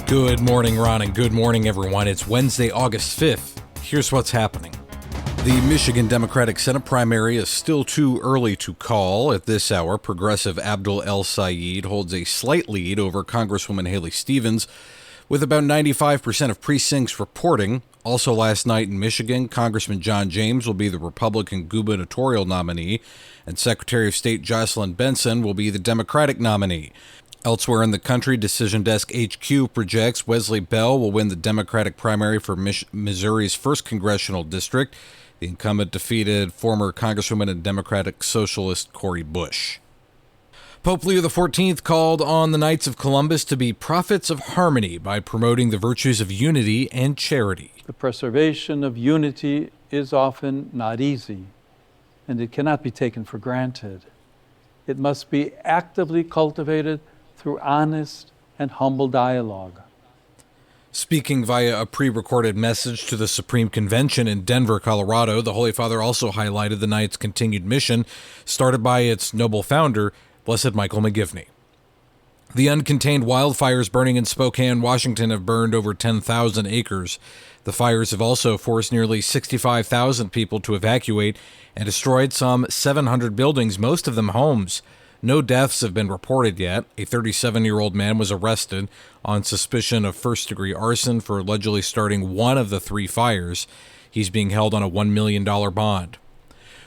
Good morning, Ron, and good morning, everyone. It's Wednesday, August 5th. Here's what's happening. The Michigan Democratic Senate primary is still too early to call. At this hour, progressive Abdul El Sayed holds a slight lead over Congresswoman Haley Stevens, with about 95% of precincts reporting. Also last night in Michigan, Congressman John James will be the Republican gubernatorial nominee, and Secretary of State Jocelyn Benson will be the Democratic nominee. Elsewhere in the country, Decision Desk HQ projects Wesley Bell will win the Democratic primary for Missouri's 1st congressional district. The incumbent defeated former Congresswoman and Democratic Socialist Cori Bush. Pope Leo XIV called on the Knights of Columbus to be prophets of harmony by promoting the virtues of unity and charity. The preservation of unity is often not easy, and it cannot be taken for granted. It must be actively cultivated through honest and humble dialogue. Speaking via a pre-recorded message to the Supreme Convention in Denver, Colorado, the Holy Father also highlighted the Knight's continued mission, started by its noble founder, Blessed Michael McGivney. The uncontained wildfires burning in Spokane, Washington have burned over 10,000 acres. The fires have also forced nearly 65,000 people to evacuate and destroyed some 700 buildings, most of them homes. No deaths have been reported yet. A 37-year-old man was arrested on suspicion of first-degree arson for allegedly starting one of the 3 fires. He's being held on a $1 million bond.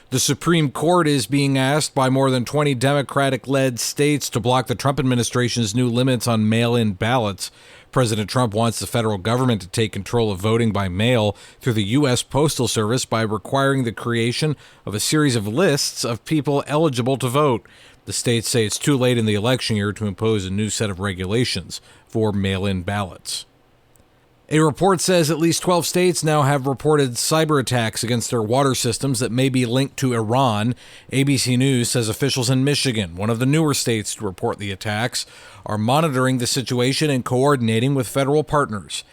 The Supreme Court is being asked by more than 20 Democratic-led states to block the Trump administration's new limits on mail-in ballots. President Trump wants the federal government to take control of voting by mail through the U.S. Postal Service by requiring the creation of a series of lists of people eligible to vote. The states say it's too late in the election year to impose a new set of regulations for mail-in ballots. A report says at least 12 states now have reported cyber attacks against their water systems that may be linked to Iran. ABC News says officials in Michigan, one of the newer states to report the attacks, are monitoring the situation and coordinating with federal partners.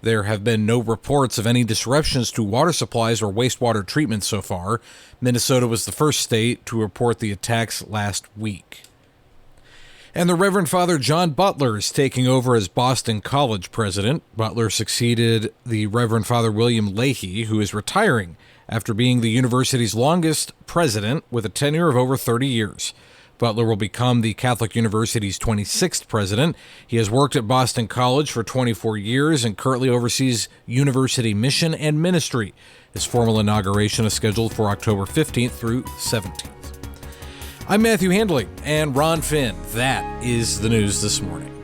There have been no reports of any disruptions to water supplies or wastewater treatment so far. Minnesota was the first state to report the attacks last week. And the Reverend Father John Butler is taking over as Boston College president. Butler succeeded the Reverend Father William Leahy, who is retiring after being the university's longest president with a tenure of over 30 years. Butler will become the Catholic University's 26th president. He has worked at Boston College for 24 years and currently oversees university mission and ministry. His formal inauguration is scheduled for October 15th through 17th. I'm Matthew Handley and Ron Finn. That is the news this morning.